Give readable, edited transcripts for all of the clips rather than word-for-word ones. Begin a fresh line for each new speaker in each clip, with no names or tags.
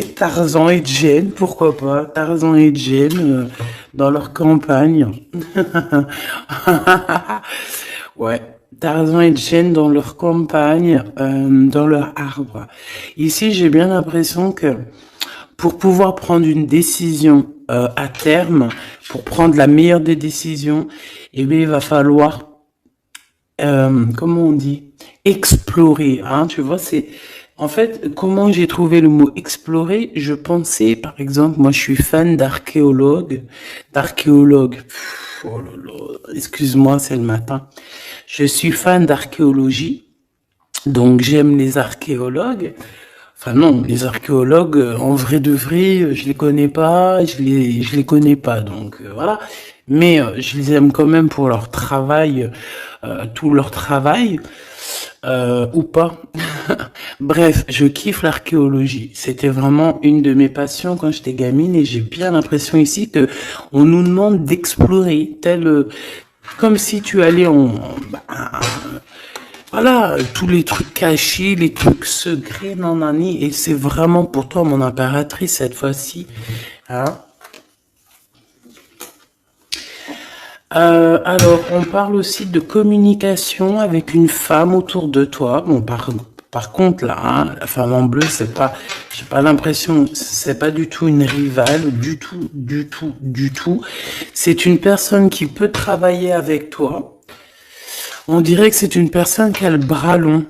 Tarzan et Jane, pourquoi pas? Tarzan et Jane dans leur campagne. Ouais, Tarzan et Jane dans leur campagne, dans leur arbre. Ici, j'ai bien l'impression que pour pouvoir prendre une décision à terme, pour prendre la meilleure des décisions, eh bien, il va falloir, comment on dit, explorer. Hein, tu vois, c'est en fait comment j'ai trouvé le mot explorer. Je pensais, par exemple, moi, je suis fan d'archéologue. Oh là là, excuse-moi, c'est le matin. Je suis fan d'archéologie, donc j'aime les archéologues. Enfin non, les archéologues, en vrai de vrai, je les connais pas, je les connais pas, donc voilà. Mais je les aime quand même pour leur travail, tout leur travail, ou pas. Bref, je kiffe l'archéologie. C'était vraiment une de mes passions quand j'étais gamine et j'ai bien l'impression ici que on nous demande d'explorer, comme si tu allais voilà, tous les trucs cachés, les trucs secrets, nanani, et c'est vraiment pour toi, mon impératrice, cette fois-ci. Hein. Alors, on parle aussi de communication avec une femme autour de toi. Bon, par contre, là, hein, la femme en bleu, c'est pas, j'ai pas l'impression, c'est pas du tout une rivale, du tout, du tout, du tout. C'est une personne qui peut travailler avec toi. On dirait que c'est une personne qui a le bras long.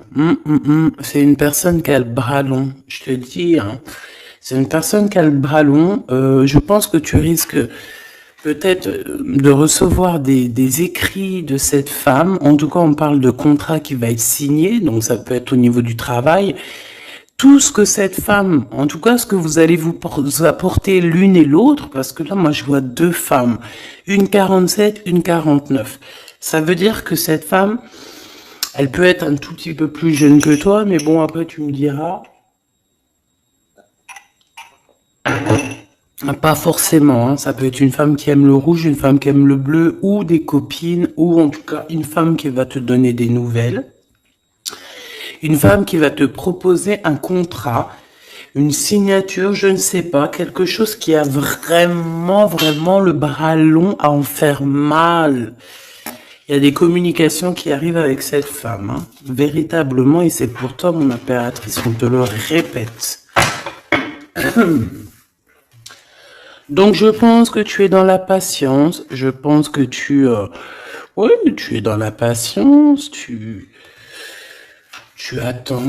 C'est une personne qui a le bras long. Je te dis, hein. C'est une personne qui a le bras long. Je pense que tu risques peut-être de recevoir des écrits de cette femme. En tout cas, on parle de contrat qui va être signé. Donc, ça peut être au niveau du travail. Tout ce que cette femme, en tout cas, ce que vous allez vous apporter l'une et l'autre, parce que là, moi, je vois deux femmes. Une 47, une 49. Ça veut dire que cette femme, elle peut être un tout petit peu plus jeune que toi, mais bon, après, tu me diras. Pas forcément, hein. Ça peut être une femme qui aime le rouge, une femme qui aime le bleu, ou des copines, ou en tout cas, une femme qui va te donner des nouvelles. Une femme qui va te proposer un contrat, une signature, je ne sais pas, quelque chose qui a vraiment, vraiment le bras long à en faire mal. Il y a des communications qui arrivent avec cette femme, hein, véritablement, et c'est pour toi, mon impératrice, on te le répète. Donc, je pense que tu es dans la patience, je pense que ouais, tu es dans la patience, tu attends,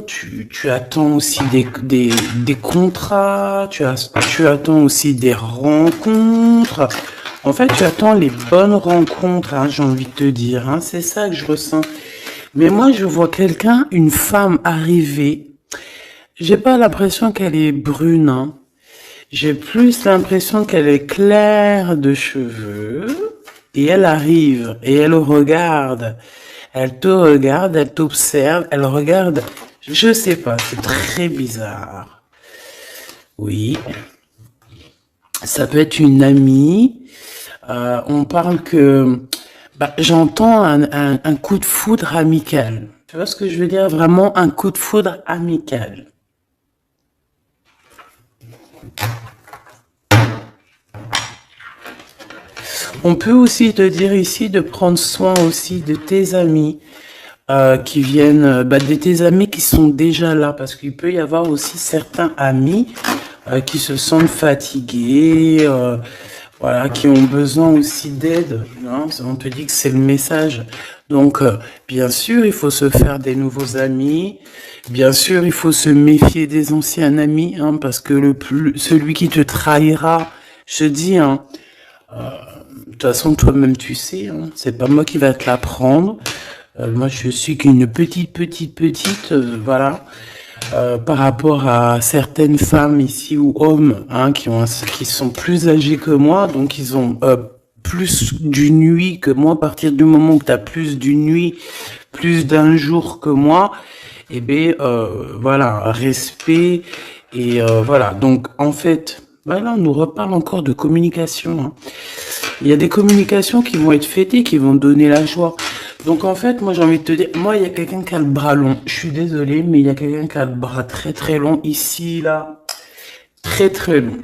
tu attends aussi des contrats, tu attends aussi des rencontres. En fait, tu attends les bonnes rencontres, hein, j'ai envie de te dire, hein, c'est ça que je ressens. Mais moi, je vois quelqu'un, une femme arriver. J'ai pas l'impression qu'elle est brune, hein. J'ai plus l'impression qu'elle est claire de cheveux. Et elle arrive, et elle regarde. Elle te regarde, elle t'observe, elle regarde. Je sais pas, c'est très bizarre. Oui, ça peut être une amie. On parle que j'entends un coup de foudre amical. Tu vois ce que je veux dire? Vraiment un coup de foudre amical. On peut aussi te dire ici de prendre soin aussi de tes amis qui viennent, de tes amis qui sont déjà là, parce qu'il peut y avoir aussi certains amis qui se sentent fatigués, voilà, qui ont besoin aussi d'aide. Hein. On te dit que c'est le message. Donc, bien sûr, il faut se faire des nouveaux amis. Bien sûr, il faut se méfier des anciens amis, hein, parce que celui qui te trahira, je te dis, hein, de toute façon, toi-même, tu sais, hein, c'est pas moi qui va te l'apprendre. Moi, je suis qu'une petite, voilà, par rapport à certaines femmes ici ou hommes, hein, qui sont plus âgés que moi, donc ils ont plus d'une nuit que moi. À partir du moment où tu as plus d'une nuit, plus d'un jour que moi, eh bien, voilà, respect et voilà. Donc, en fait, voilà, on nous reparle encore de communication. Hein. Il y a des communications qui vont être fêtées, qui vont donner la joie. Donc en fait, moi j'ai envie de te dire, moi il y a quelqu'un qui a le bras long. Je suis désolée, mais il y a quelqu'un qui a le bras très très long ici, là. Très très long.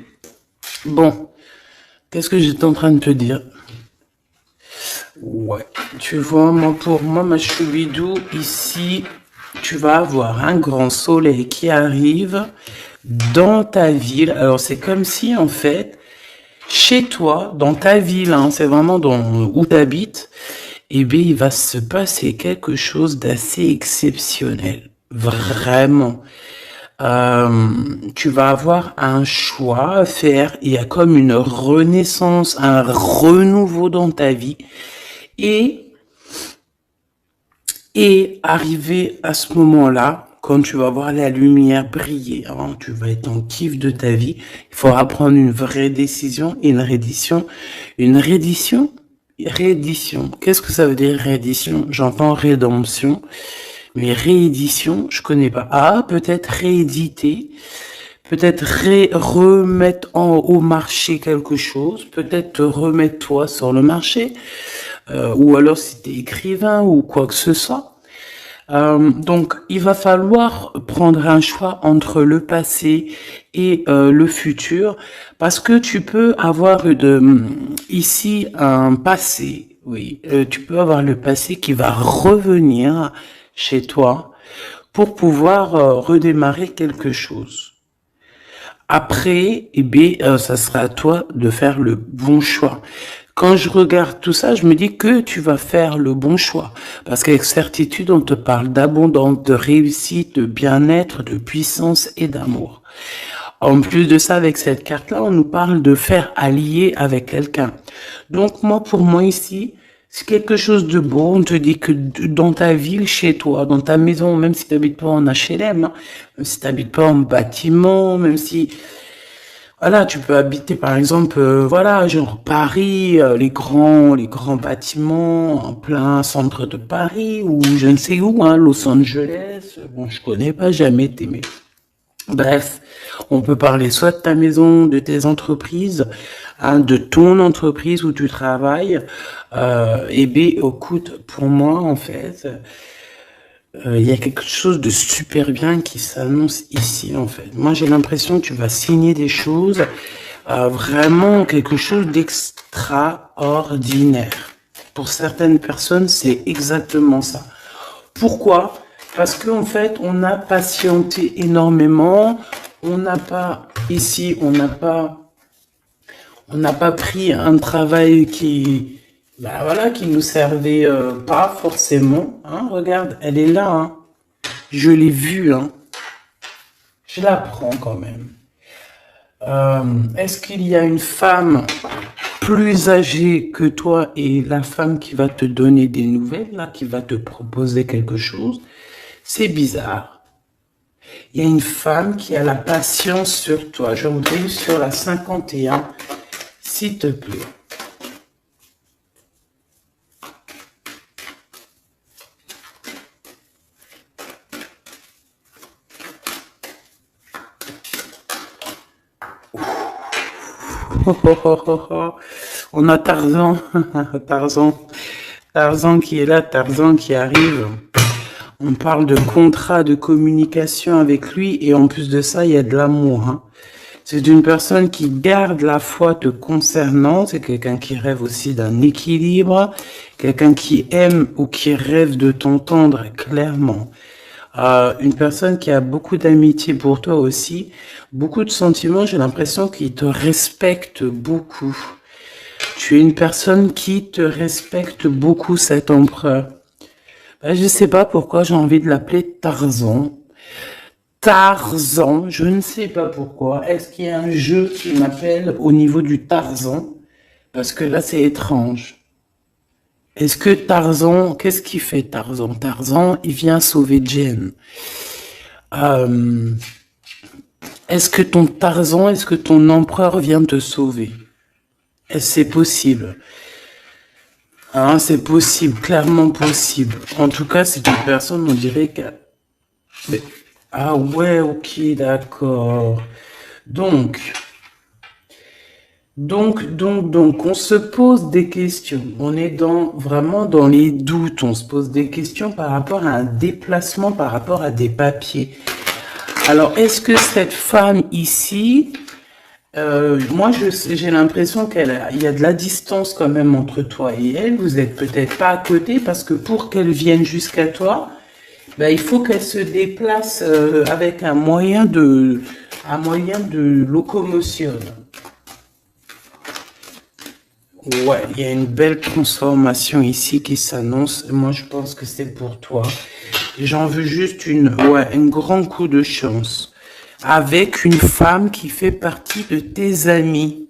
Bon, qu'est-ce que j'étais en train de te dire? Ouais, tu vois, moi pour moi, ma choubidou, ici, tu vas avoir un grand soleil qui arrive dans ta ville. Alors c'est comme si en fait, chez toi, dans ta ville, hein, c'est vraiment dans où tu habites, eh bien il va se passer quelque chose d'assez exceptionnel. Vraiment. Tu vas avoir un choix à faire. Il y a comme une renaissance, un renouveau dans ta vie. Et, et arrivé à ce moment-là, quand tu vas voir la lumière briller, hein, tu vas être en kiff de ta vie, il faudra prendre une vraie décision et une reddition. Une reddition? Réédition. Qu'est-ce que ça veut dire réédition? J'entends rédemption. Mais réédition, je connais pas. Ah, peut-être rééditer, peut-être remettre au marché quelque chose, peut-être te remettre toi sur le marché, ou alors si t'es écrivain ou quoi que ce soit. Donc, il va falloir prendre un choix entre le passé et le futur, parce que tu peux avoir ici un passé, oui, tu peux avoir le passé qui va revenir chez toi pour pouvoir redémarrer quelque chose. Après, eh bien, ça sera à toi de faire le bon choix. Quand je regarde tout ça, je me dis que tu vas faire le bon choix. Parce qu'avec certitude, on te parle d'abondance, de réussite, de bien-être, de puissance et d'amour. En plus de ça, avec cette carte-là, on nous parle de faire allier avec quelqu'un. Donc moi, pour moi ici, c'est quelque chose de beau. On te dit que dans ta ville, chez toi, dans ta maison, même si tu n'habites pas en HLM, hein, même si tu n'habites pas en bâtiment, même si... Voilà, tu peux habiter par exemple, voilà, genre Paris, les grands bâtiments en plein centre de Paris ou je ne sais où, hein, Los Angeles. Bon, je connais pas, jamais été, mais bref, on peut parler soit de ta maison, de tes entreprises, hein, de ton entreprise où tu travailles. Et bien, écoute, pour moi, en fait, il y a quelque chose de super bien qui s'annonce ici, en fait. Moi, j'ai l'impression que tu vas signer des choses, vraiment quelque chose d'extraordinaire. Pour certaines personnes, c'est exactement ça. Pourquoi? Parce qu'en fait, on a patienté énormément. On n'a pas, ici, on n'a pas pris un travail qui, bah voilà, qui nous servait pas forcément. Hein, regarde, elle est là. Hein. Je l'ai vue. Hein. Je la prends quand même. Est-ce qu'il y a une femme plus âgée que toi et la femme qui va te donner des nouvelles, là, qui va te proposer quelque chose? C'est bizarre. Il y a une femme qui a la patience sur toi. Je voudrais sur la 51, s'il te plaît. On a Tarzan, Tarzan qui est là, Tarzan qui arrive. On parle de contrat de communication avec lui et en plus de ça, il y a de l'amour. Hein. C'est une personne qui garde la foi te concernant. C'est quelqu'un qui rêve aussi d'un équilibre, quelqu'un qui aime ou qui rêve de t'entendre clairement. Une personne qui a beaucoup d'amitié pour toi aussi, beaucoup de sentiments. J'ai l'impression qu'il te respecte beaucoup. Tu es une personne qui te respecte beaucoup, cet empereur. Ben, je sais pas pourquoi j'ai envie de l'appeler Tarzan. Tarzan, je ne sais pas pourquoi. Est-ce qu'il y a un jeu qui m'appelle au niveau du Tarzan? Parce que là, c'est étrange. Est-ce que Tarzan, qu'est-ce qu'il fait Tarzan? Tarzan, il vient sauver Jen. Est-ce que ton Tarzan, est-ce que ton empereur vient te sauver? Est-ce que c'est possible? Hein, c'est possible, clairement possible. En tout cas, c'est une personne, on dirait que... Ah ouais, ok, d'accord. Donc, on se pose des questions. On est vraiment dans les doutes. On se pose des questions par rapport à un déplacement, par rapport à des papiers. Alors, est-ce que cette femme ici, moi, j'ai l'impression il y a de la distance quand même entre toi et elle. Vous êtes peut-être pas à côté parce que pour qu'elle vienne jusqu'à toi, ben, il faut qu'elle se déplace avec un moyen de locomotion. Ouais, il y a une belle transformation ici qui s'annonce. Moi, je pense que c'est pour toi. J'en veux juste un grand coup de chance. Avec une femme qui fait partie de tes amis.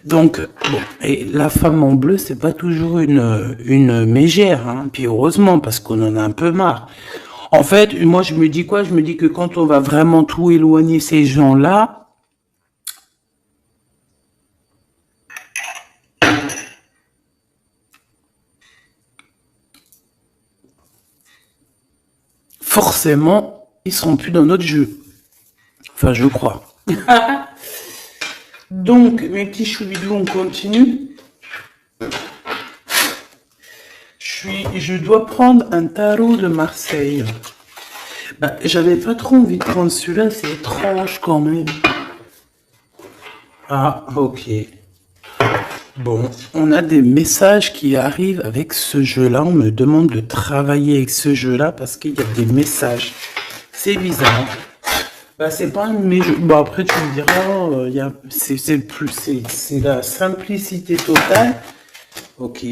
Donc, bon, et la femme en bleu, c'est pas toujours une mégère, hein. Puis heureusement, parce qu'on en a un peu marre. En fait, moi, je me dis quoi? Je me dis que quand on va vraiment tout éloigner ces gens-là, forcément, ils seront plus dans notre jeu. Enfin, je crois. Donc, mes petits choubidous, on continue. Je dois prendre un tarot de Marseille. Bah, j'avais pas trop envie de prendre celui-là, c'est étrange quand même. Ah, ok. Bon, on a des messages qui arrivent avec ce jeu-là. On me demande de travailler avec ce jeu-là parce qu'il y a des messages. C'est bizarre. Bah, c'est pas un de mes jeux. Bon, après, tu me diras, c'est la simplicité totale. Ok.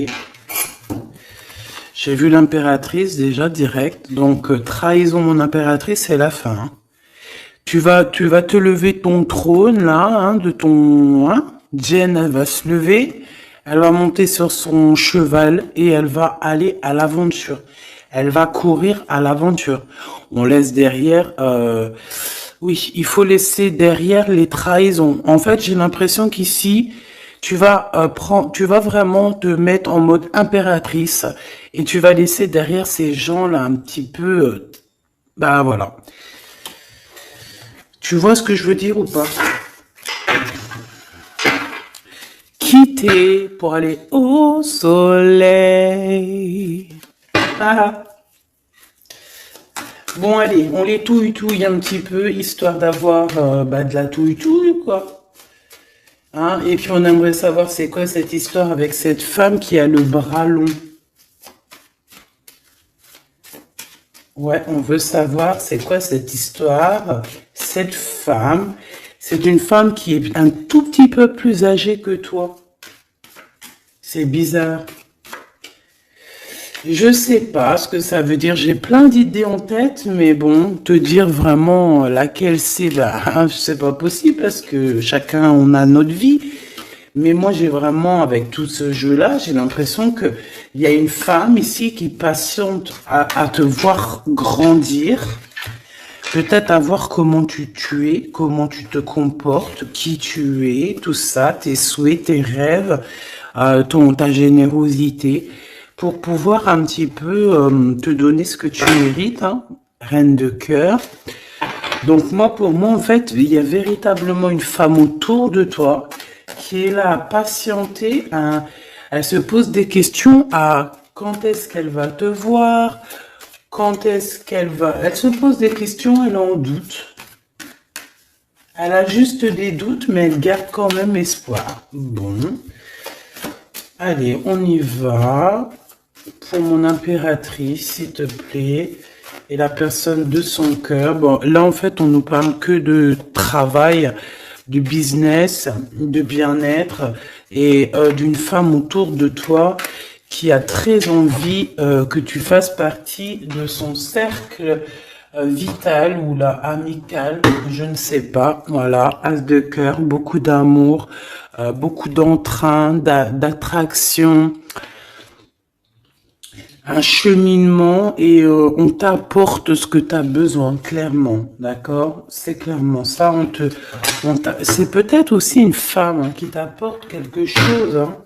J'ai vu l'impératrice déjà direct. Donc, trahison mon impératrice, c'est la fin. Hein. Tu vas te lever ton trône, là, hein, de ton... Hein. Jen, elle va se lever, elle va monter sur son cheval et elle va aller à l'aventure. Elle va courir à l'aventure. On laisse derrière... oui, il faut laisser derrière les trahisons. En fait, j'ai l'impression qu'ici, tu vas vraiment te mettre en mode impératrice et tu vas laisser derrière ces gens-là un petit peu... bah voilà. Tu vois ce que je veux dire ou pas? Quitter pour aller au soleil. Ah. Bon, allez, on les touille un petit peu, histoire d'avoir de la touille, quoi. Hein? Et puis, on aimerait savoir c'est quoi cette histoire avec cette femme qui a le bras long. Ouais, on veut savoir c'est quoi cette histoire. Cette femme, c'est une femme qui est un tout petit peu plus âgée que toi. C'est bizarre. Je sais pas ce que ça veut dire. J'ai plein d'idées en tête, mais bon, te dire vraiment laquelle c'est, bah, c'est pas possible parce que chacun on a notre vie. Mais moi, j'ai vraiment, avec tout ce jeu-là, j'ai l'impression que il y a une femme ici qui patiente à te voir grandir. Peut-être à voir comment tu es, comment tu te comportes, qui tu es, tout ça, tes souhaits, tes rêves, ta générosité, pour pouvoir un petit peu te donner ce que tu mérites, hein, reine de cœur. Donc pour moi, en fait, il y a véritablement une femme autour de toi qui est là à patienter, elle se pose des questions à quand est-ce qu'elle va te voir, quand est-ce qu'elle va... Elle se pose des questions, elle en doute. Elle a juste des doutes, mais elle garde quand même espoir. Bon. Allez, on y va. Pour mon impératrice, s'il te plaît. Et la personne de son cœur. Bon, là, en fait, on nous parle que de travail, du business, de bien-être et d'une femme autour de toi qui a très envie que tu fasses partie de son cercle vital ou là amical, je ne sais pas. Voilà, as de cœur, beaucoup d'amour, beaucoup d'entrain, d'attraction, un cheminement et on t'apporte ce que tu as besoin, clairement, d'accord? C'est clairement ça. C'est peut-être aussi une femme hein, qui t'apporte quelque chose. Hein.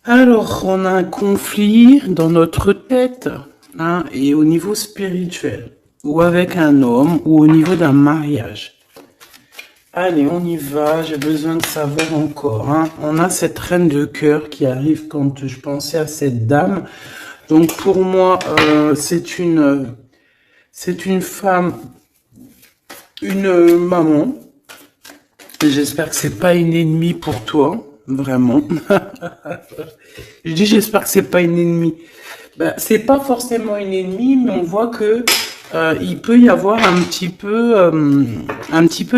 Alors, on a un conflit dans notre tête, hein, et au niveau spirituel, ou avec un homme, ou au niveau d'un mariage. Allez, on y va, j'ai besoin de savoir encore. Hein. On a cette reine de cœur qui arrive quand je pensais à cette dame. Donc pour moi, c'est C'est une femme, une maman. J'espère que c'est pas une ennemie pour toi, vraiment. Je dis j'espère que c'est pas une ennemie. Ben, c'est pas forcément une ennemie, mais on voit que il peut y avoir un petit peu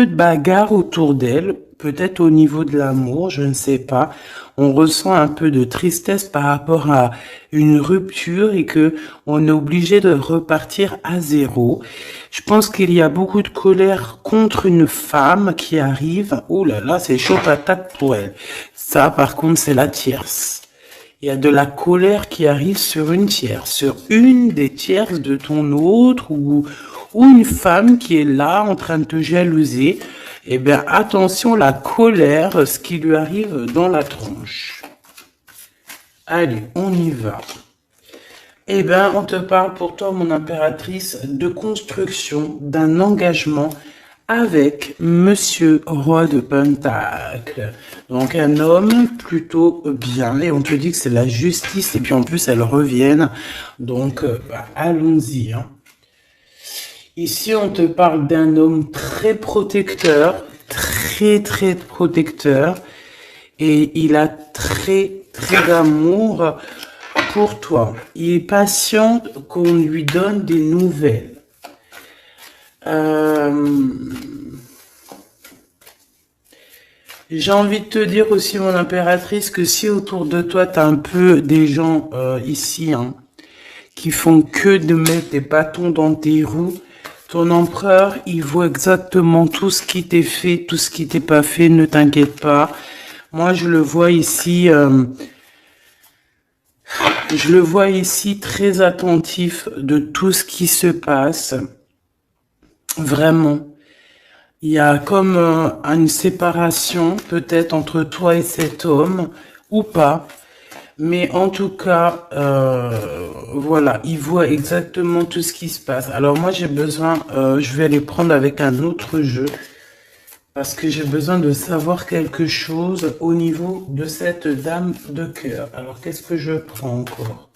de bagarre autour d'elle, peut-être au niveau de l'amour, je ne sais pas. On ressent un peu de tristesse par rapport à une rupture et que on est obligé de repartir à zéro. Je pense qu'il y a beaucoup de colère contre une femme qui arrive. Oh là là, c'est chaud patate pour elle. Ça, par contre, c'est la tierce. Il y a de la colère qui arrive sur une tierce, sur une des tierces de ton autre ou une femme qui est là en train de te jalouser. Eh bien, attention, la colère, ce qui lui arrive dans la tronche. Allez, on y va. Eh bien, on te parle pour toi, mon impératrice, de construction, d'un engagement avec Monsieur Roi de Pentacle. Donc, un homme plutôt bien. Et on te dit que c'est la justice. Et puis, en plus, elles reviennent. Donc, allons-y. Hein. Ici, on te parle d'un homme très protecteur. Très, très protecteur. Et il a très, très d'amour pour toi. Il est patient qu'on lui donne des nouvelles. J'ai envie de te dire aussi, mon impératrice, que si autour de toi, tu as un peu des gens ici hein, qui font que de mettre des bâtons dans tes roues, ton empereur, il voit exactement tout ce qui t'est fait, tout ce qui t'est pas fait, ne t'inquiète pas. Moi, je le vois ici... je le vois ici très attentif de tout ce qui se passe. Vraiment. Il y a comme une séparation peut-être entre toi et cet homme ou pas. Mais en tout cas, voilà, il voit exactement tout ce qui se passe. Alors moi, j'ai besoin, je vais aller prendre avec un autre jeu. Parce que j'ai besoin de savoir quelque chose au niveau de cette dame de cœur. Alors, qu'est-ce que je prends encore?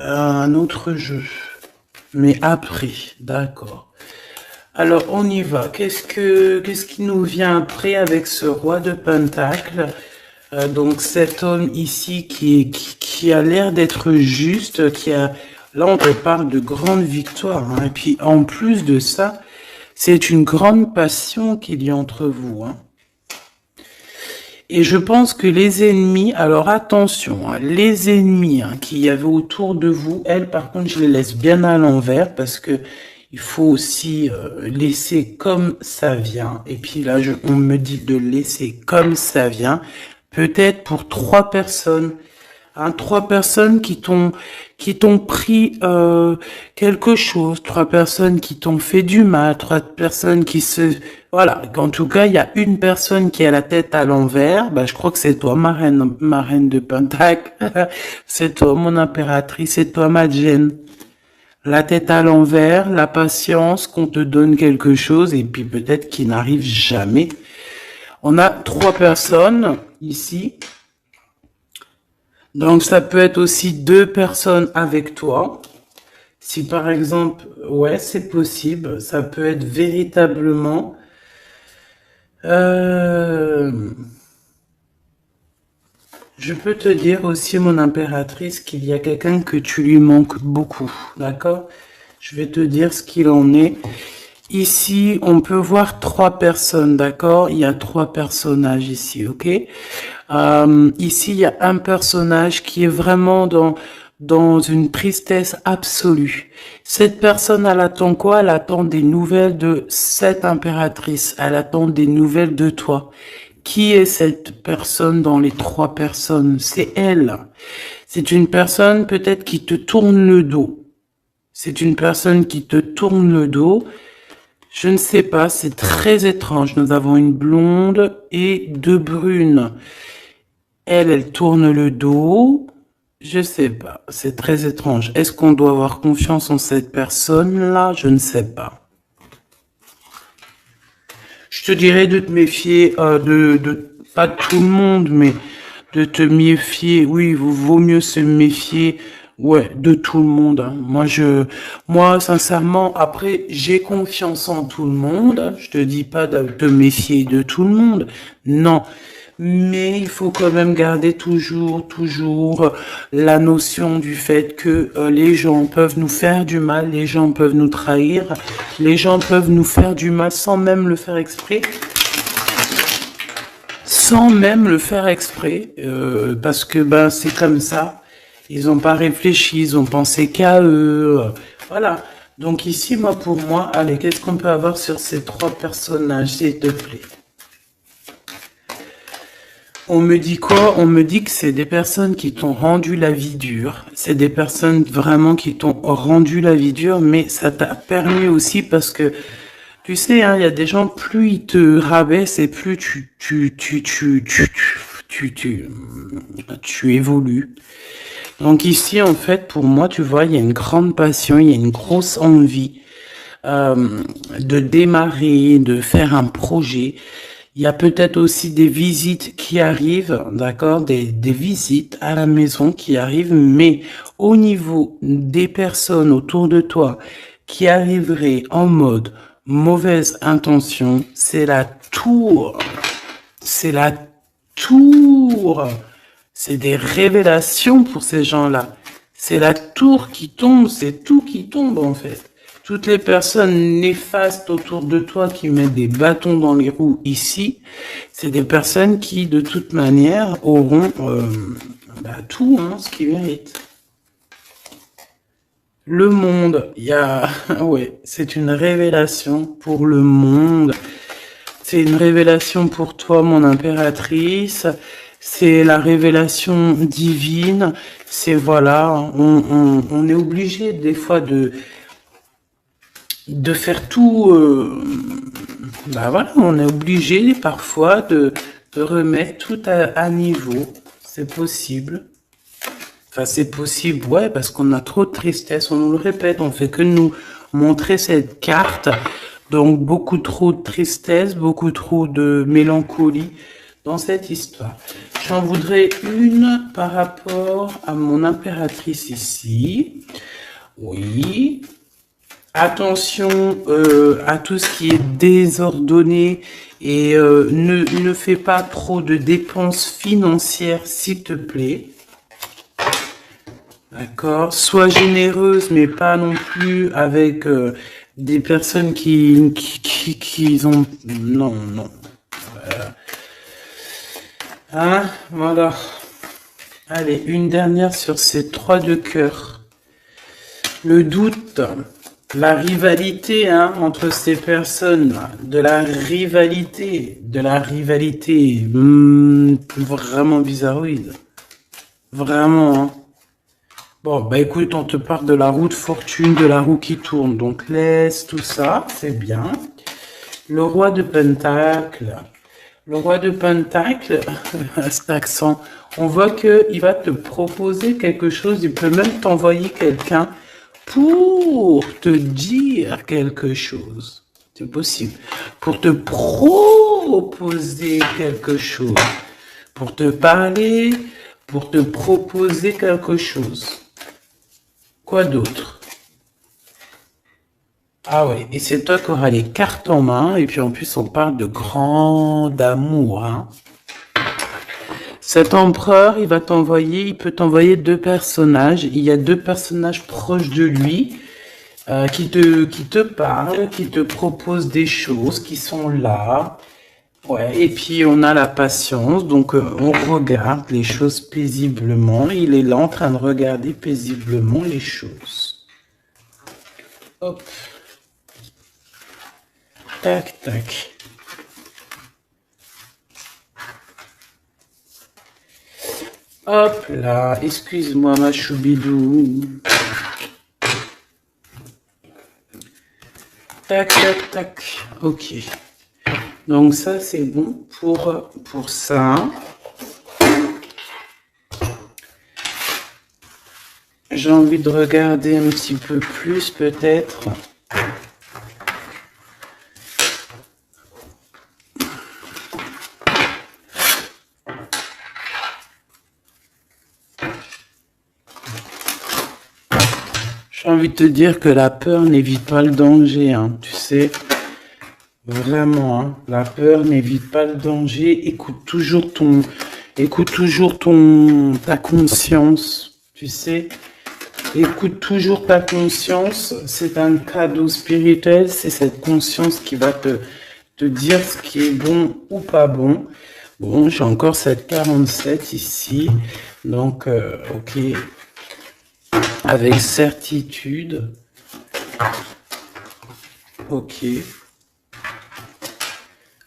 Un autre jeu. Mais après, d'accord. Alors, on y va. Qu'est-ce qui nous vient après avec ce roi de Pentacle? Donc, cet homme ici qui a l'air d'être juste, là, on te parle de grande victoire. Hein. Et puis, en plus de ça, c'est une grande passion qu'il y a entre vous. Hein. Et je pense que les ennemis, alors attention, hein, les ennemis hein, qu'il y avait autour de vous, elles par contre je les laisse bien à l'envers parce que il faut aussi laisser comme ça vient. Et puis là, on me dit de laisser comme ça vient, peut-être pour 3 personnes. Hein, 3 personnes qui t'ont pris quelque chose, 3 personnes qui t'ont fait du mal, 3 personnes qui se... Voilà, en tout cas, il y a une personne qui a la tête à l'envers, je crois que c'est toi, ma reine de Pentacle, c'est toi, mon impératrice, c'est toi, ma Gêne. La tête à l'envers, la patience, qu'on te donne quelque chose, et puis peut-être qu'il n'arrive jamais. On a 3 personnes ici. Donc, ça peut être aussi 2 personnes avec toi. Si par exemple, ouais, c'est possible, ça peut être véritablement... Je peux te dire aussi, mon impératrice, qu'il y a quelqu'un que tu lui manques beaucoup, d'accord? Je vais te dire ce qu'il en est. Ici, on peut voir 3 personnes, d'accord? Il y a 3 personnages ici, ok? Ici, il y a un personnage qui est vraiment dans une tristesse absolue. Cette personne, elle attend quoi? Elle attend des nouvelles de cette impératrice. Elle attend des nouvelles de toi. Qui est cette personne dans les 3 personnes? C'est elle. C'est une personne peut-être qui te tourne le dos. C'est une personne qui te tourne le dos. Je ne sais pas, c'est très étrange. Nous avons une blonde et 2 brunes. Elle tourne le dos. Je sais pas, c'est très étrange. Est-ce qu'on doit avoir confiance en cette personne-là? Je ne sais pas. Je te dirais de te méfier, pas de tout le monde, mais de te méfier. Oui, il vaut mieux se méfier Ouais, de tout le monde, hein. Moi, sincèrement, après, j'ai confiance en tout le monde, hein. Je te dis pas de te méfier de tout le monde. Non. Mais il faut quand même garder toujours la notion du fait que les gens peuvent nous faire du mal, les gens peuvent nous trahir, les gens peuvent nous faire du mal sans même le faire exprès, parce que ben c'est comme ça. Ils n'ont pas réfléchi, ils ont pensé qu'à eux. Voilà. Donc ici, pour moi, allez, qu'est-ce qu'on peut avoir sur ces trois personnages, s'il te plaît? On me dit quoi? On me dit que c'est des personnes qui t'ont rendu la vie dure. C'est des personnes vraiment qui t'ont rendu la vie dure, mais ça t'a permis aussi parce que, tu sais, hein, il y a des gens, plus ils te rabaissent et plus tu évolues. Donc ici, en fait, pour moi, tu vois, il y a une grande passion, il y a une grosse envie de démarrer, de faire un projet. Il y a peut-être aussi des visites qui arrivent, d'accord, des visites à la maison qui arrivent, mais au niveau des personnes autour de toi qui arriveraient en mode mauvaise intention, c'est la tour. C'est la tour. C'est des révélations pour ces gens-là. C'est la tour qui tombe, c'est tout qui tombe en fait. Toutes les personnes néfastes autour de toi qui mettent des bâtons dans les roues ici, c'est des personnes qui de toute manière auront tout ce qu'ils méritent. Le monde, il y a... ouais, c'est une révélation pour le monde. C'est une révélation pour toi, mon impératrice. C'est la révélation divine. C'est voilà, on est obligé des fois de faire tout. Voilà, on est obligé parfois de remettre tout à niveau. C'est possible. Enfin, c'est possible, ouais, parce qu'on a trop de tristesse. On nous le répète, on fait que nous montrer cette carte. Donc, beaucoup trop de tristesse, beaucoup trop de mélancolie dans cette histoire. J'en voudrais une par rapport à mon impératrice ici. Oui. Attention à tout ce qui est désordonné et ne fais pas trop de dépenses financières, s'il te plaît. D'accord. Sois généreuse, mais pas non plus avec des personnes qui ont... Non, non. Hein, voilà. Allez, une dernière sur ces trois de cœur. Le doute, la rivalité entre ces personnes, de la rivalité, vraiment bizarroïde. Vraiment, hein. Bon, bah écoute, on te parle de la roue de fortune, de la roue qui tourne, donc laisse tout ça, c'est bien. Le roi de Pentacle. Le roi de Pentacle, à cet accent, on voit qu'il va te proposer quelque chose, il peut même t'envoyer quelqu'un pour te dire quelque chose. C'est possible. Pour te proposer quelque chose. Pour te parler, pour te proposer quelque chose. Quoi d'autre? Ah ouais, et c'est toi qui auras les cartes en main, et puis en plus on parle de grand amour, hein. Cet empereur, il peut t'envoyer deux personnages. Il y a deux personnages proches de lui qui te parlent, qui te proposent des choses, qui sont là. Ouais, et puis on a la patience, donc on regarde les choses paisiblement. Il est là en train de regarder paisiblement les choses. Hop. Tac, tac. Hop là, excuse-moi ma choubidou. Tac, tac, tac. Ok. Donc ça, c'est bon pour ça. J'ai envie de regarder un petit peu plus peut-être. J'ai envie de te dire que la peur n'évite pas le danger, hein, tu sais. Vraiment, hein, la peur n'évite pas le danger. Écoute toujours ta conscience, tu sais. Écoute toujours ta conscience. C'est un cadeau spirituel. C'est cette conscience qui va te dire ce qui est bon ou pas bon. Bon, j'ai encore cette 47 ici. Donc, ok. Avec certitude. Ok.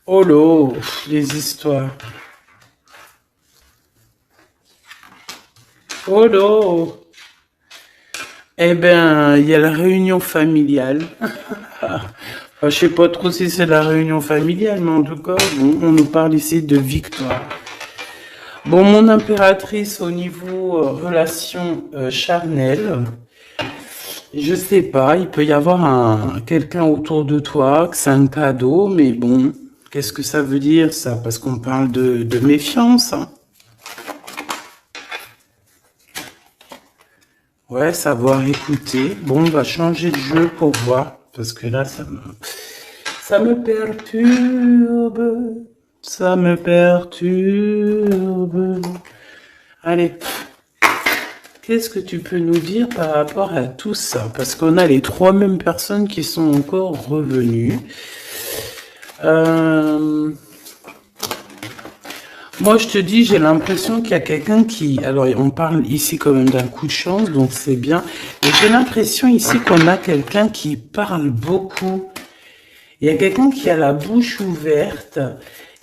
Oh là, les histoires. Oh là. Eh ben, il y a la réunion familiale. Enfin, je sais pas trop si c'est la réunion familiale, mais en tout cas, bon, on nous parle ici de victoire. Bon, mon impératrice au niveau relation charnelle, je sais pas, il peut y avoir quelqu'un autour de toi, que c'est un cadeau, mais bon, qu'est-ce que ça veut dire ça? Parce qu'on parle de méfiance, hein. Ouais, savoir écouter. Bon, on va changer de jeu pour voir, parce que là, ça me perturbe. Ça me perturbe. Allez, qu'est-ce que tu peux nous dire par rapport à tout ça? Parce qu'on a les trois mêmes personnes qui sont encore revenues. Moi, je te dis, j'ai l'impression qu'il y a quelqu'un qui... Alors, on parle ici quand même d'un coup de chance, donc c'est bien. Et j'ai l'impression ici qu'on a quelqu'un qui parle beaucoup. Il y a quelqu'un qui a la bouche ouverte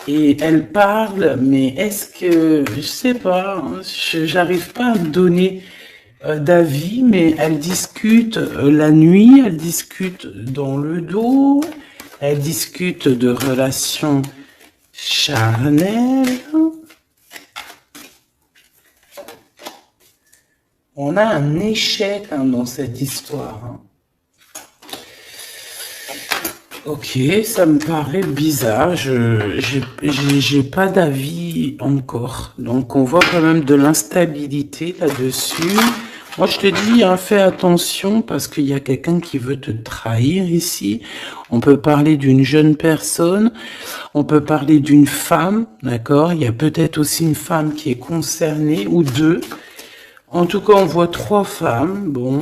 et elle parle, mais est-ce que... Je sais pas, hein, j'arrive pas à me donner d'avis, mais elle discute la nuit, elle discute dans le dos, elle discute de relations charnelles. On a un échec hein, dans cette histoire. Hein. Ok, ça me paraît bizarre. J'ai pas d'avis encore. Donc on voit quand même de l'instabilité là-dessus. Moi je te dis, hein, fais attention parce qu'il y a quelqu'un qui veut te trahir ici. On peut parler d'une jeune personne, on peut parler d'une femme, d'accord? Il y a peut-être aussi une femme qui est concernée ou deux. En tout cas, on voit trois femmes. Bon,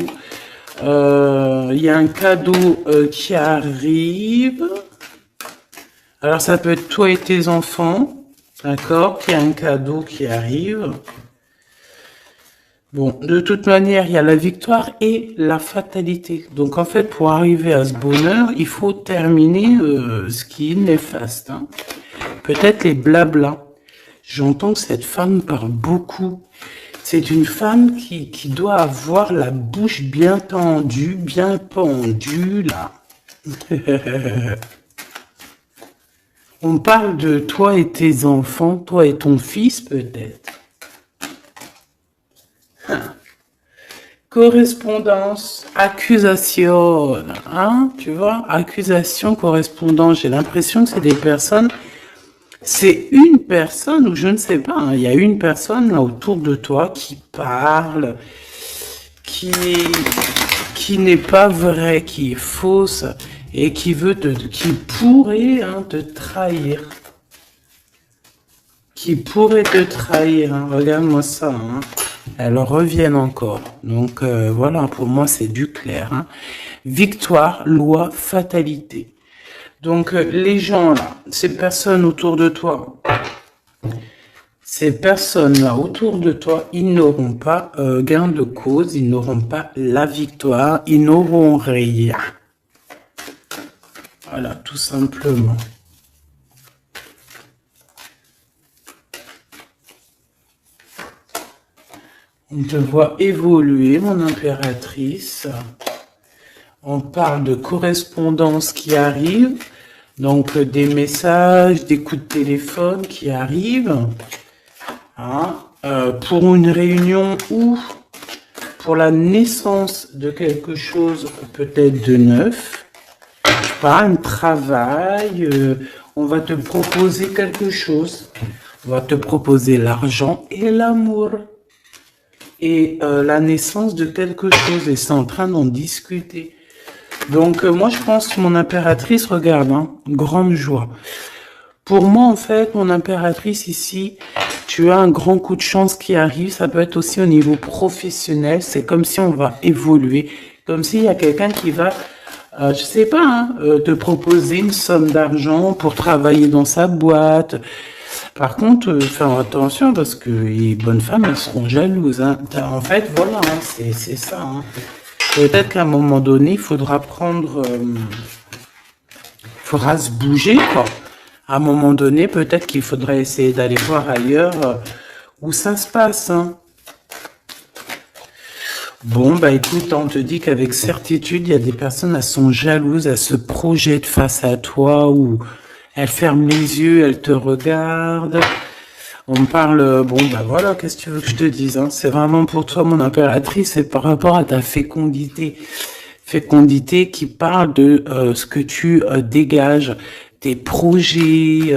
il y a un cadeau qui arrive. Alors, ça peut être toi et tes enfants, d'accord? Il y a un cadeau qui arrive. Bon, de toute manière, il y a la victoire et la fatalité. Donc, en fait, pour arriver à ce bonheur, il faut terminer ce qui est néfaste. Hein. Peut-être les blablas. J'entends que cette femme parle beaucoup. C'est une femme qui doit avoir la bouche bien tendue, bien pendue, là. On parle de toi et tes enfants, toi et ton fils, peut-être. Correspondance, accusation, hein, tu vois, accusation, correspondance. J'ai l'impression que c'est des personnes... C'est une personne, ou je ne sais pas, hein, il y a une personne là autour de toi qui parle, qui n'est pas vraie, qui est fausse, et qui pourrait hein, te trahir. Qui pourrait te trahir, hein. Regarde-moi ça, hein. Elles reviennent encore. Donc voilà, pour moi c'est du clair. Hein. Victoire, loi, fatalité. Donc, les gens là, ces personnes autour de toi, ils n'auront pas gain de cause, ils n'auront pas la victoire, ils n'auront rien. Voilà, tout simplement. On te voit évoluer, mon impératrice. On parle de correspondance qui arrive, donc des messages, des coups de téléphone qui arrivent, hein, pour une réunion ou pour la naissance de quelque chose peut-être de neuf, pas un travail, on va te proposer quelque chose, on va te proposer l'argent et l'amour. et la naissance de quelque chose, et c'est en train d'en discuter. Donc, moi, je pense que mon impératrice, regarde, hein, grande joie. Pour moi, en fait, mon impératrice ici, tu as un grand coup de chance qui arrive. Ça peut être aussi au niveau professionnel. C'est comme si on va évoluer. Comme s'il y a quelqu'un qui va, je sais pas, hein, te proposer une somme d'argent pour travailler dans sa boîte. Par contre, faire attention parce que les bonnes femmes, elles seront jalouses. Hein. En fait, voilà, hein, c'est ça. Hein. Peut-être qu'à un moment donné, il faudra prendre... faudra se bouger, quoi. À un moment donné, peut-être qu'il faudrait essayer d'aller voir ailleurs où ça se passe. Hein. Bon, bah écoute, on te dit qu'avec certitude, il y a des personnes, elles sont jalouses, elles se projettent face à toi ou elles ferment les yeux, elles te regardent. On me parle, bon, bah voilà, qu'est-ce que tu veux que je te dise, hein? C'est vraiment pour toi, mon impératrice, c'est par rapport à ta fécondité. Fécondité qui parle de ce que tu dégages, tes projets,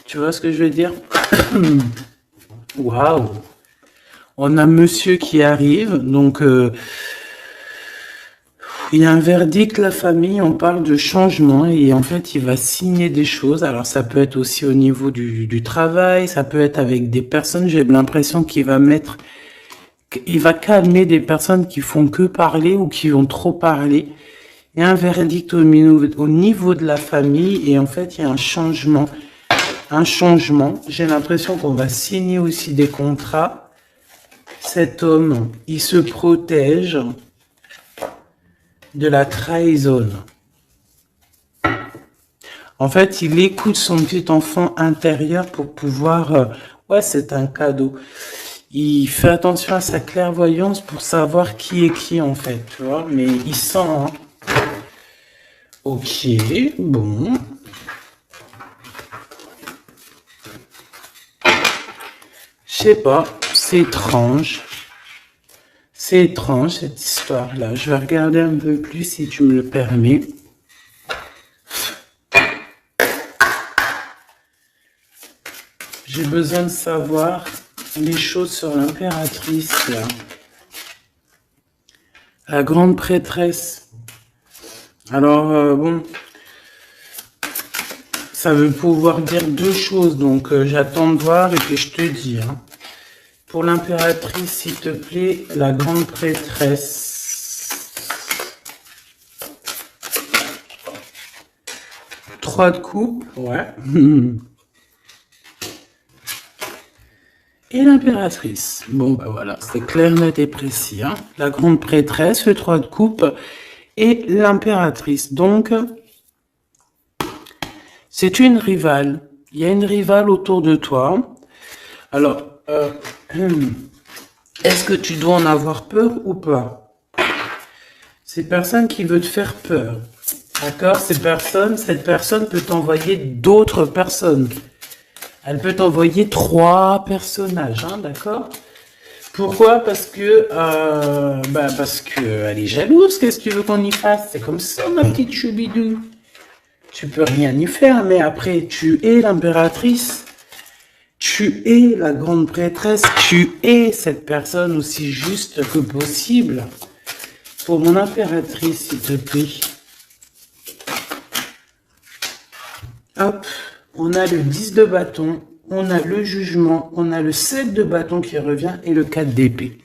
tu vois ce que je veux dire? Waouh! On a monsieur qui arrive, donc il y a un verdict, la famille, on parle de changement et en fait il va signer des choses. Alors ça peut être aussi au niveau du travail, ça peut être avec des personnes, j'ai l'impression qu'il va mettre, il va calmer des personnes qui font que parler ou qui ont trop parlé. Il y a un verdict au niveau de la famille et en fait il y a un changement. Un changement. J'ai l'impression qu'on va signer aussi des contrats. Cet homme, il se protège de la trahison. En fait, il écoute son petit enfant intérieur pour pouvoir... ouais, c'est un cadeau. Il fait attention à sa clairvoyance pour savoir qui est qui, en fait, tu vois. Mais il sent... Hein. Ok, bon. Je sais pas, c'est étrange. C'est étrange, cette histoire-là. Je vais regarder un peu plus, si tu me le permets. J'ai besoin de savoir les choses sur l'impératrice, là. La grande prêtresse. Alors, bon... Ça veut pouvoir dire deux choses, donc j'attends de voir et puis je te dis. Hein. Pour l'impératrice, s'il te plaît, la grande prêtresse. 3 de coupe, ouais. Et l'impératrice. Bon, bah voilà, c'est clair, net et précis. Hein. La grande prêtresse, le 3 de coupe et l'impératrice. Donc... c'est une rivale. Il y a une rivale autour de toi. Alors, est-ce que tu dois en avoir peur ou pas? Cette personne qui veut te faire peur. D'accord? Cette personne peut t'envoyer d'autres personnes. Elle peut t'envoyer 3 personnages, hein, d'accord? Pourquoi? Parce que elle est jalouse. Qu'est-ce que tu veux qu'on y fasse? C'est comme ça, ma petite choubidou. Tu peux rien y faire, mais après, tu es l'impératrice, tu es la grande prêtresse, tu es cette personne aussi juste que possible. Pour mon impératrice, s'il te plaît. Hop, on a le 10 de bâton, on a le jugement, on a le 7 de bâton qui revient et le 4 d'épée.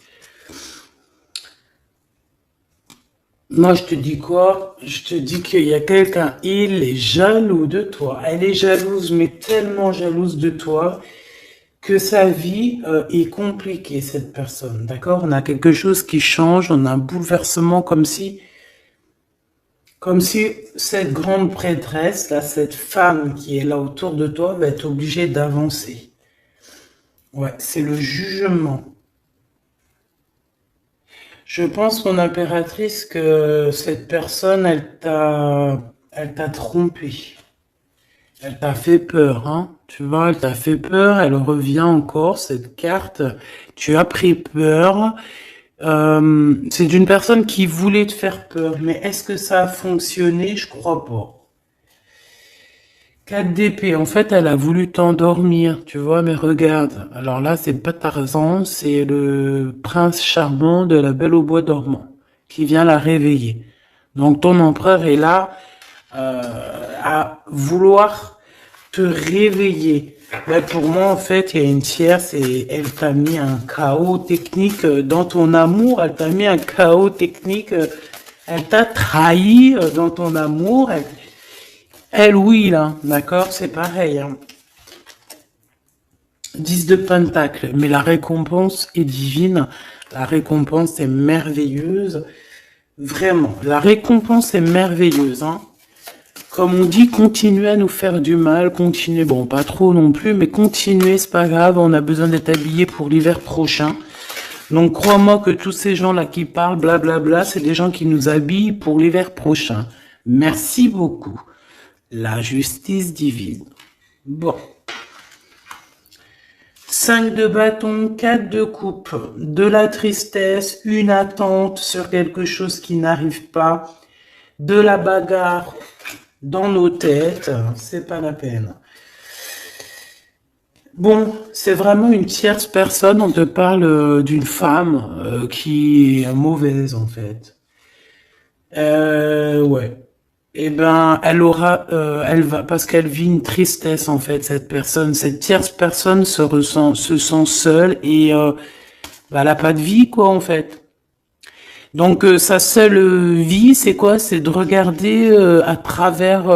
Moi, je te dis quoi? Je te dis qu'il y a quelqu'un, il est jaloux de toi. Elle est jalouse, mais tellement jalouse de toi que sa vie est compliquée, cette personne. D'accord? On a quelque chose qui change, on a un bouleversement comme si cette grande prêtresse, là, cette femme qui est là autour de toi, va être obligée d'avancer. Ouais, c'est le jugement. Je pense, mon impératrice, que cette personne, elle t'a trompé. Elle t'a fait peur, hein. Tu vois, elle t'a fait peur, elle revient encore, cette carte. Tu as pris peur. C'est d'une personne qui voulait te faire peur. Mais est-ce que ça a fonctionné? Je crois pas. 4 d'épée. En fait, elle a voulu t'endormir, tu vois, mais regarde. Alors là, c'est pas Tarzan, c'est le prince charmant de la Belle au bois dormant qui vient la réveiller. Donc ton empereur est là euh, à vouloir te réveiller. Mais pour moi, en fait, il y a une tierce et elle t'a mis un chaos technique dans ton amour. Elle t'a mis un chaos technique. Elle t'a trahi dans ton amour. Elle, oui, là, d'accord, c'est pareil. Hein. 10 de pentacle, mais la récompense est divine. La récompense est merveilleuse. Vraiment, la récompense est merveilleuse. Hein. Comme on dit, continuez à nous faire du mal, continuez, bon, pas trop non plus, mais continuez, c'est pas grave, on a besoin d'être habillés pour l'hiver prochain. Donc, crois-moi que tous ces gens-là qui parlent, blablabla, c'est des gens qui nous habillent pour l'hiver prochain. Merci beaucoup. La justice divine. Bon. 5 de bâton, 4 de coupe, de la tristesse, une attente sur quelque chose qui n'arrive pas, de la bagarre dans nos têtes, c'est pas la peine. Bon, c'est vraiment une tierce personne, on te parle d'une femme qui est mauvaise en fait. Ouais. Eh ben, elle va, parce qu'elle vit une tristesse en fait, cette personne, cette tierce personne se sent seule et bah, elle a pas de vie quoi en fait. Donc sa seule vie, c'est quoi? C'est de regarder à travers,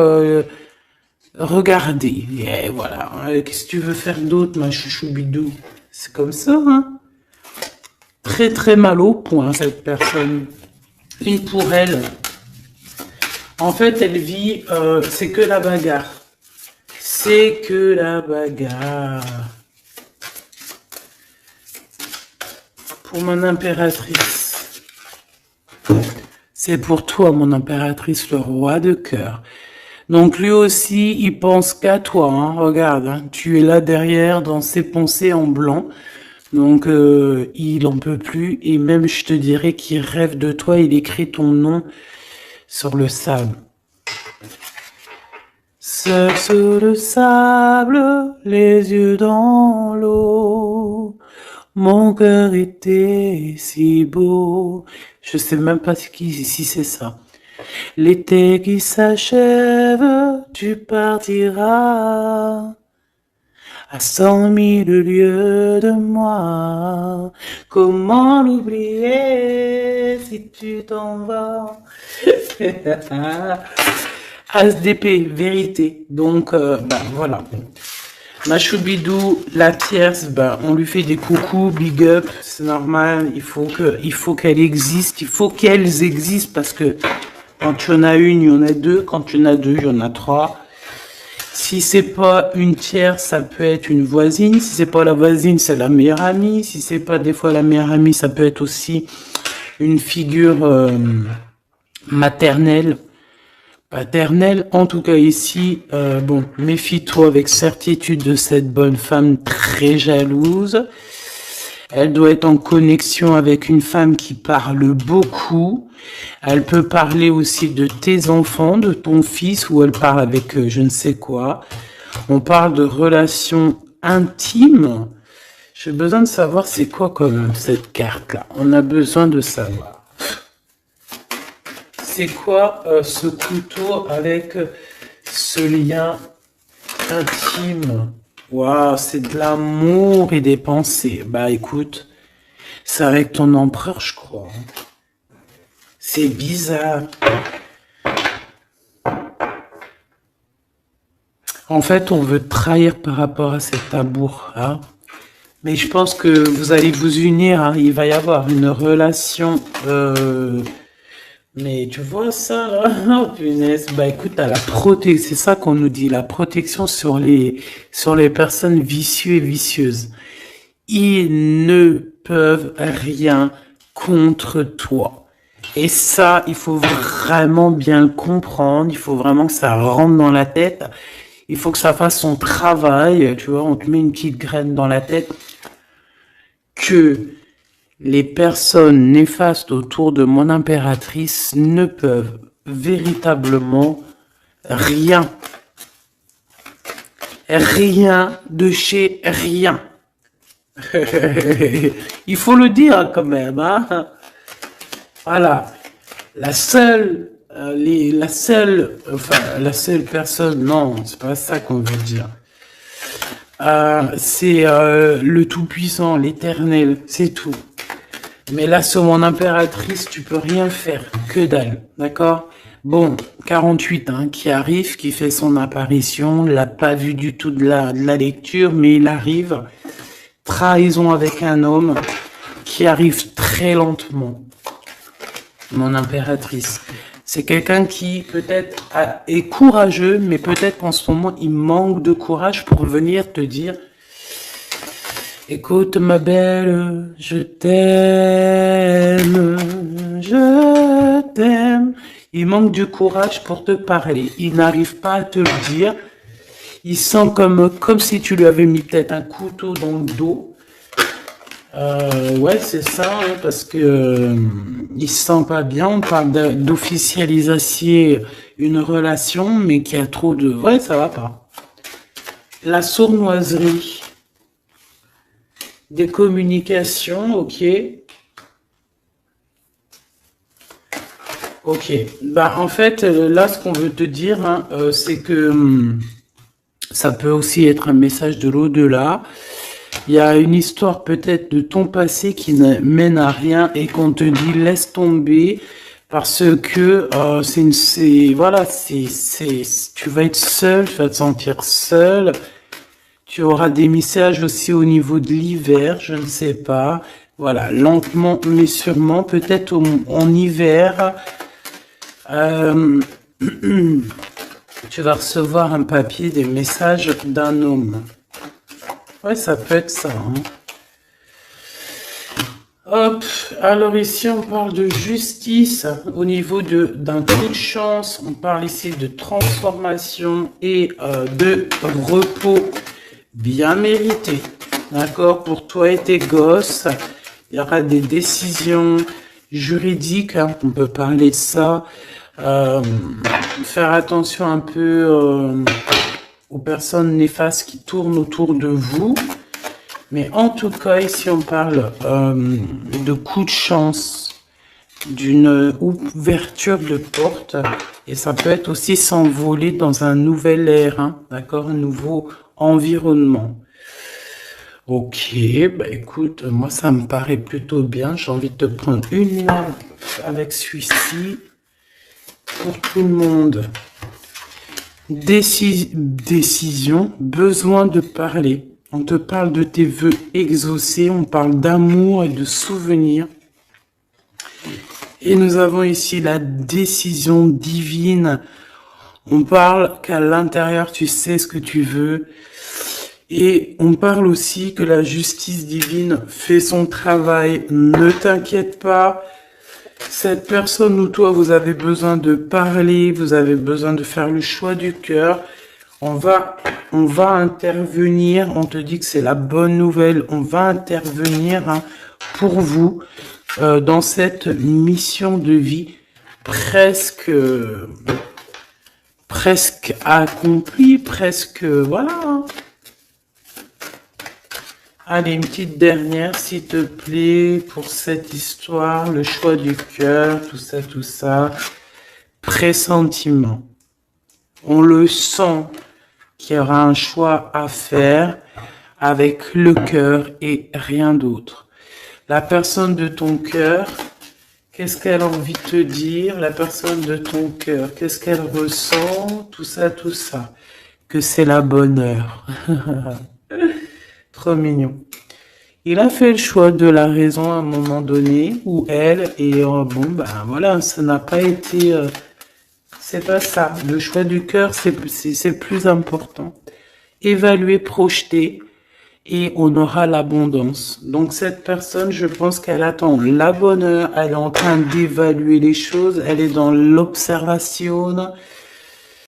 regarder. Et voilà. Qu'est-ce que tu veux faire d'autre, ma chouchou bidou? C'est comme ça, hein? Très très mal au point cette personne. Une pour elle. En fait, elle vit, c'est que la bagarre. C'est que la bagarre. Pour mon impératrice. C'est pour toi, mon impératrice, le roi de cœur. Donc lui aussi, il pense qu'à toi. Hein. Regarde, hein, tu es là derrière dans ses pensées en blanc. Donc il en peut plus. Et même, je te dirais qu'il rêve de toi. Il écrit ton nom sur le sable. Seul sur le sable, les yeux dans l'eau, mon cœur était si beau. Je sais même pas si c'est ça. L'été qui s'achève, tu partiras à 100 000 lieues de moi. Comment l'oublier si tu t'en vas? As d'épée, vérité. Donc, bah, voilà. Ma choubidou, la tierce, bah, on lui fait des coucous, big up, c'est normal. Il faut qu'elle existe, il faut qu'elles existent parce que quand tu en as une, il y en a deux. Quand tu en as deux, il y en a trois. Si c'est pas une tierce, ça peut être une voisine. Si c'est pas la voisine, c'est la meilleure amie. Si c'est pas des fois la meilleure amie, ça peut être aussi une figure maternelle. Paternelle, en tout cas ici, bon, méfie-toi avec certitude de cette bonne femme très jalouse. Elle doit être en connexion avec une femme qui parle beaucoup. Elle peut parler aussi de tes enfants, de ton fils, ou elle parle avec je ne sais quoi. On parle de relations intimes. J'ai besoin de savoir c'est quoi comme cette carte-là. On a besoin de savoir. C'est quoi ce couteau avec ce lien intime? Waouh, c'est de l'amour et des pensées. Bah écoute, c'est avec ton empereur, je crois. C'est bizarre. En fait, on veut te trahir par rapport à cet amour. Hein. Mais je pense que vous allez vous unir. Hein. Il va y avoir une relation... Mais tu vois ça, là? Oh, punaise. Bah, écoute, à la protection, c'est ça qu'on nous dit, la protection sur les personnes vicieuses et vicieuses. Ils ne peuvent rien contre toi. Et ça, il faut vraiment bien le comprendre. Il faut vraiment que ça rentre dans la tête. Il faut que ça fasse son travail. Tu vois, on te met une petite graine dans la tête que les personnes néfastes autour de mon impératrice ne peuvent véritablement rien Rien de chez rien. Il faut le dire quand même, hein. Voilà. La seule personne, non, c'est pas ça qu'on veut dire. C'est le Tout-Puissant, l'Éternel, c'est tout. Mais là, sur mon impératrice, tu peux rien faire, que dalle, d'accord? Bon, 48, hein, qui arrive, qui fait son apparition, l'a pas vu du tout de la lecture, mais il arrive. Trahison avec un homme qui arrive très lentement. Mon impératrice. C'est quelqu'un qui peut-être est courageux, mais peut-être qu'en ce moment, il manque de courage pour venir te dire écoute ma belle, je t'aime. Il manque du courage pour te parler. Il n'arrive pas à te le dire. Il sent comme si tu lui avais mis peut-être un couteau dans le dos. Ouais, c'est ça, hein, parce que il se sent pas bien. On parle d'officialiser une relation, mais qui a trop de... Ouais, ça va pas. La sournoiserie. Des communications, ok. Ok. Bah, en fait, là, ce qu'on veut te dire, hein, c'est que ça peut aussi être un message de l'au-delà. Il y a une histoire peut-être de ton passé qui ne mène à rien et qu'on te dit laisse tomber parce que tu vas être seul, tu vas te sentir seul. Tu auras des messages aussi au niveau de l'hiver, je ne sais pas. Voilà, lentement mais sûrement, peut-être en hiver. Tu vas recevoir un papier, des messages d'un homme. Ouais, ça peut être ça, hein. Hop, alors ici on parle de justice au niveau d'un coup de chance. On parle ici de transformation et de repos bien mérité. D'accord, pour toi et tes gosses, il y aura des décisions juridiques, hein, on peut parler de ça. Faire attention un peu aux personnes néfastes qui tournent autour de vous. Mais en tout cas, ici, on parle de coup de chance, d'une ouverture de porte. Et ça peut être aussi s'envoler dans un nouvel air, hein, d'accord, un nouveau environnement. Ok, bah écoute, moi, ça me paraît plutôt bien. J'ai envie de te prendre une lampe avec celui-ci pour tout le monde. Décision, besoin de parler. On te parle de tes vœux exaucés, on parle d'amour et de souvenirs. Et nous avons ici la décision divine. On parle qu'à l'intérieur, tu sais ce que tu veux. Et on parle aussi que la justice divine fait son travail. Ne t'inquiète pas. Cette personne ou toi, vous avez besoin de parler, vous avez besoin de faire le choix du cœur. On va intervenir, on te dit que c'est la bonne nouvelle, on va intervenir, hein, pour vous dans cette mission de vie presque accomplie, presque, voilà, hein. Allez, une petite dernière, s'il te plaît, pour cette histoire, le choix du cœur, tout ça. Pressentiment. On le sent qu'il y aura un choix à faire avec le cœur et rien d'autre. La personne de ton cœur, qu'est-ce qu'elle a envie de te dire? La personne de ton cœur, qu'est-ce qu'elle ressent? Tout ça. Que c'est la bonne heure. Trop mignon. Il a fait le choix de la raison à un moment donné, ou elle, et bon, ben voilà, ça n'a pas été... c'est pas ça. Le choix du cœur, c'est plus important. Évaluer, projeter, et on aura l'abondance. Donc cette personne, je pense qu'elle attend la bonne heure, elle est en train d'évaluer les choses, elle est dans l'observation,